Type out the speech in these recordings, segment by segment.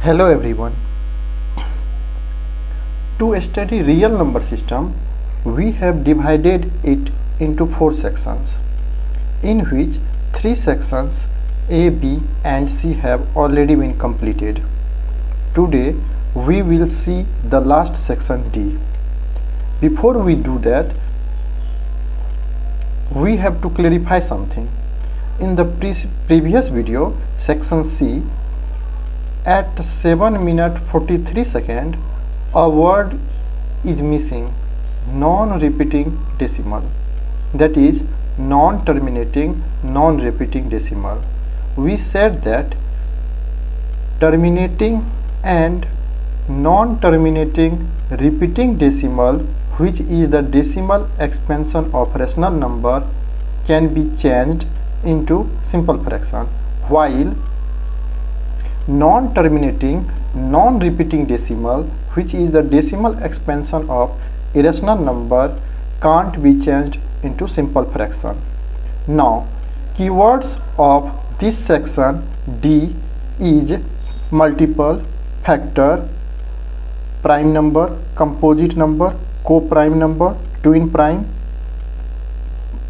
Hello everyone. To study real number system, we have divided it into 4 sections, in which 3 sections A, B and C have already been completed. Today we will see the last section D. Before we do that, we have to clarify something. In the previous video, section C, at 7 minutes 43 seconds, a word is missing, non-repeating decimal, that is non-terminating, non-repeating decimal. We said that terminating and non-terminating repeating decimal, which is the decimal expansion of rational number, can be changed into simple fraction, while non-terminating, non-repeating decimal, which is the decimal expansion of irrational number, can't be changed into simple fraction. Now, keywords of this section D is multiple, factor, prime number, composite number, co-prime number, twin prime,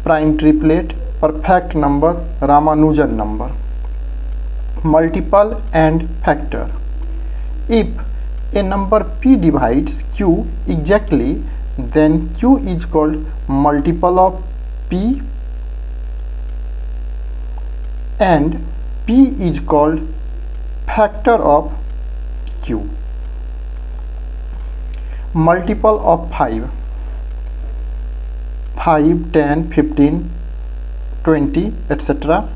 prime triplet, perfect number, Ramanujan number. Multiple and factor. If a number P divides Q exactly, then Q is called multiple of P and P is called factor of Q. Multiple of 5, 10, 15, 20, etc.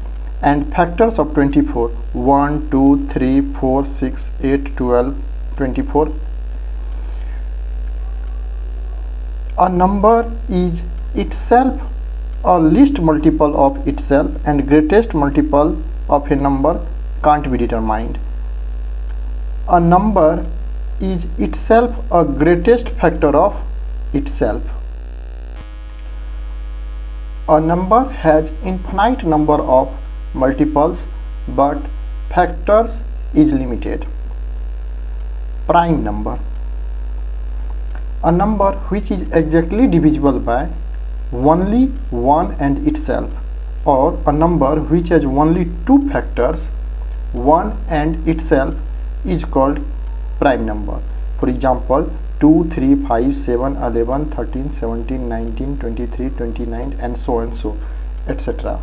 and factors of 24, 1, 2, 3, 4, 6, 8, 12, 24. A number is itself a least multiple of itself, and greatest multiple of a number can't be determined. A number is itself a greatest factor of itself. A number has infinite number of multiples, but factors is limited. Prime number. A number which is exactly divisible by only one and itself, or a number which has only two factors, one and itself, is called prime number. For example, 2, 3, 5, 7, 11, 13, 17, 19, 23, 29 and so and so, etc.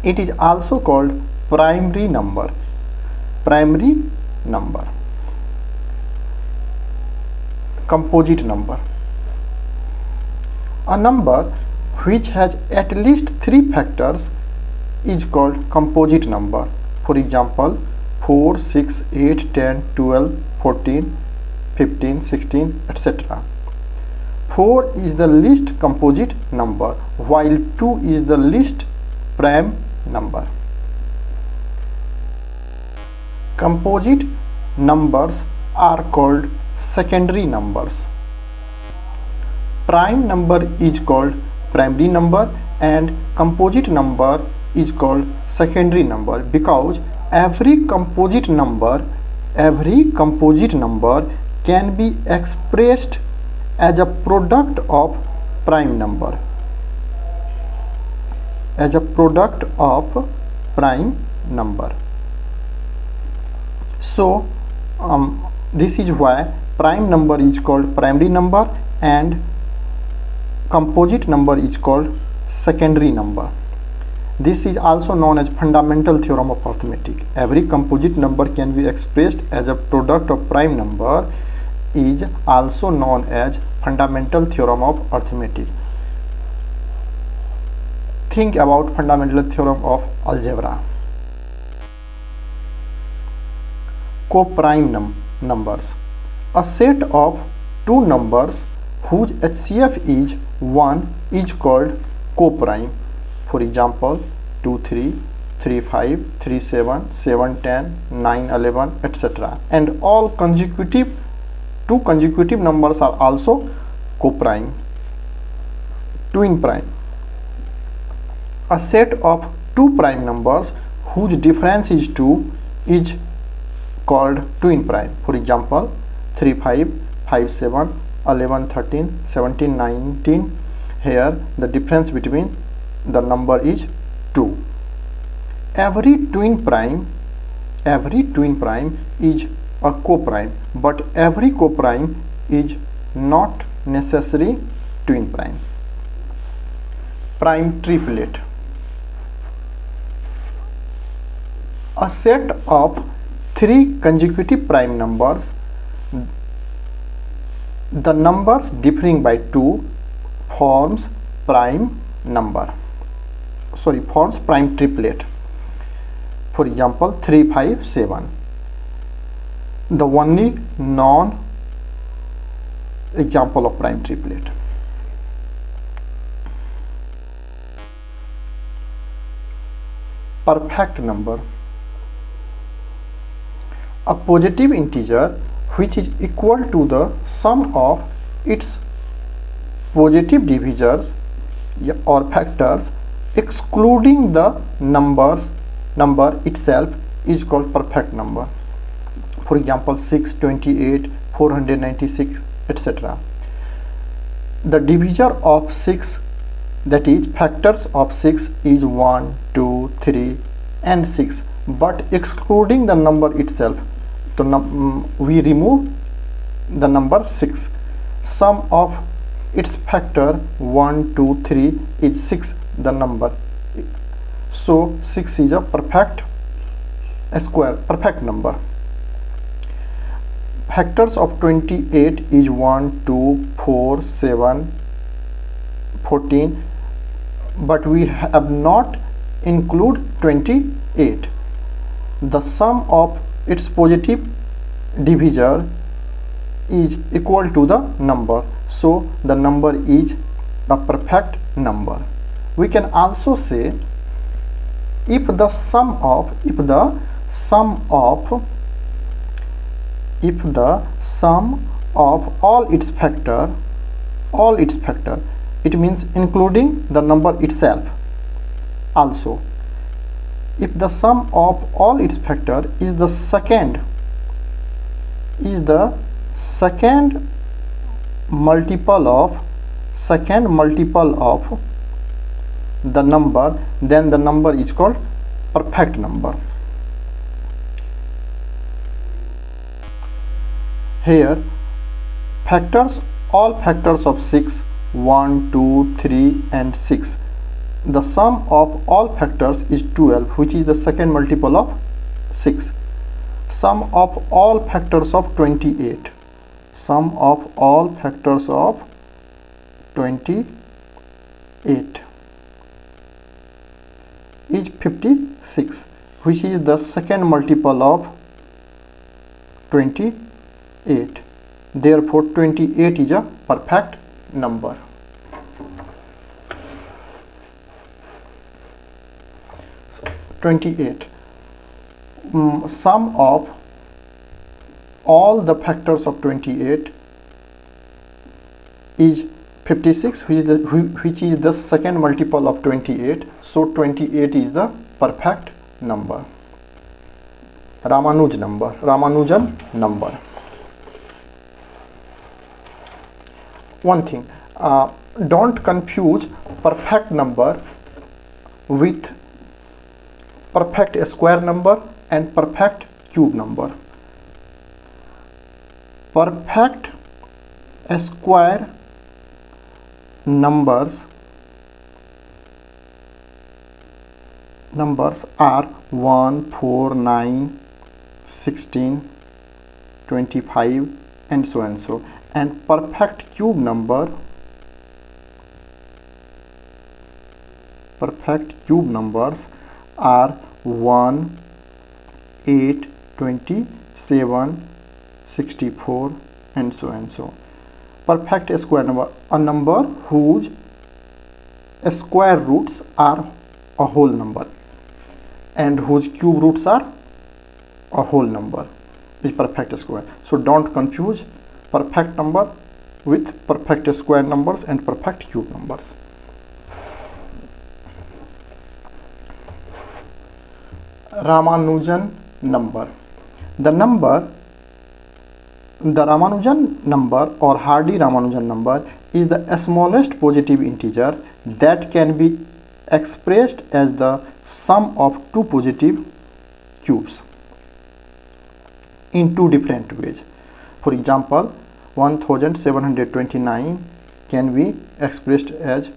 It is also called primary number. Primary number. Composite number. A number which has at least 3 factors is called composite number. For example, 4, 6, 8, 10, 12, 14, 15, 16, etc. 4 is the least composite number, while 2 is the least prime number. Composite numbers are called secondary numbers. Prime number is called primary number and composite number is called secondary number, because every composite number can be expressed as a product of prime number. As a product of prime number. So this is why prime number is called primary number and composite number is called secondary number. This is also known as fundamental theorem of arithmetic. Every composite number can be expressed as a product of prime number is also known as fundamental theorem of arithmetic. Think about fundamental theorem of algebra. Co-prime numbers. A set of two numbers whose HCF is 1 is called co-prime. For example, 2, 3, 3, 5, 3, 7, 7, 10, 9, 11, etc. And all two consecutive numbers are also co-prime. Twin prime. A set of two prime numbers whose difference is 2 is called twin prime. For example, 3 5 5 7 11 13 17 19. Here the difference between the number is 2. Every twin prime is a co-prime, but every co-prime is not necessary twin prime. Prime triplet. A set of 3 consecutive prime numbers, the numbers differing by 2, forms prime triplet. For example, 3 5 7. The only non example of prime triplet. Perfect number. A positive integer which is equal to the sum of its positive divisors or factors excluding the number itself is called perfect number. For example, 6, 28, 496, etc. The divisor of 6, that is factors of 6, is 1, 2, 3 and 6, but excluding the number itself. So we remove the number 6. Sum of its factor 1, 2, 3 is 6, the number. So 6 is a perfect number. Factors of 28 is 1, 2, 4, 7, 14, but we have not include 28. The sum of its positive divisor is equal to the number, so the number is a perfect number. We can also say if the sum of all its factor, it means including the number itself. Also, if the sum of all its factor is the second multiple of the number, then the number is called perfect number. Here all factors of 6, 1, 2, 3 and 6. The sum of all factors is 12, which is the second multiple of 6. Sum of all factors of 28. Sum of all factors of 28 is 56, which is the second multiple of 28. Therefore 28 is a perfect number. Sum of all the factors of 28 is 56, which is the second multiple of 28. So 28 is the perfect number. Ramanujan number. One thing, don't confuse perfect number with perfect square number and perfect cube number. Perfect square numbers are 1, 4, 9, 16, 25 and so and so, and perfect cube numbers are 1, 8, 27, 64 and so and so. Perfect square number, a number whose square roots are a whole number and whose cube roots are a whole number, is perfect square. So don't confuse perfect number with perfect square numbers and perfect cube numbers. Ramanujan number. The Ramanujan number or Hardy-Ramanujan number is the smallest positive integer that can be expressed as the sum of two positive cubes in two different ways. For example, 1729 can be expressed as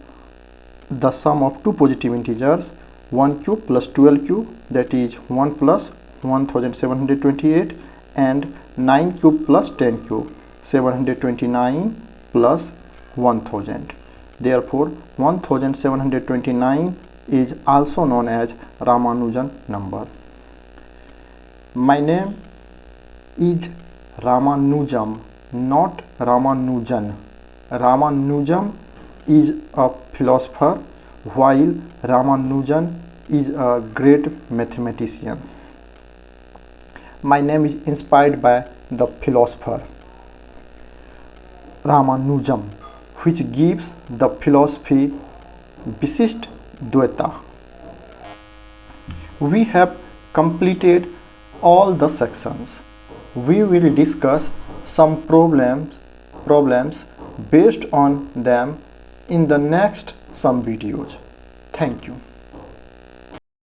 the sum of two positive integers 1 cube plus 12 cube, that is 1 plus 1728, and 9 cube plus 10 cube, 729 plus 1000. Therefore 1729 is also known as Ramanujan number. My name is Ramanujam, not Ramanujan. Ramanujam is a philosopher, while Ramanujan is a great mathematician. My name is inspired by the philosopher Ramanujam, which gives the philosophy Vishisht Dvaita. We have completed all the sections. We will discuss some problems based on them in the next some videos. Thank you.